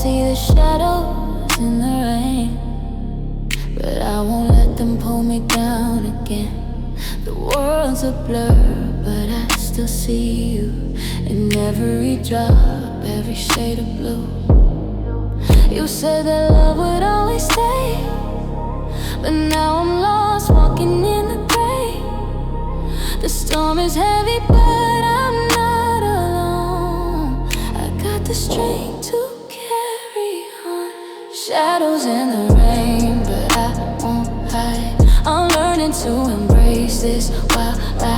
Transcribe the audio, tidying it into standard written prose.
see the shadows in the rain, but I won't let them pull me down again. The world's a blur, but I still see you in every drop, every shade of blue. You said that love would always stay, but now I'm lost, walking in the gray. The storm is heavy, but I'm not alone. I got the strength to carry on. Shadows in the rain, but I won't hide. I'm learning to embrace this while I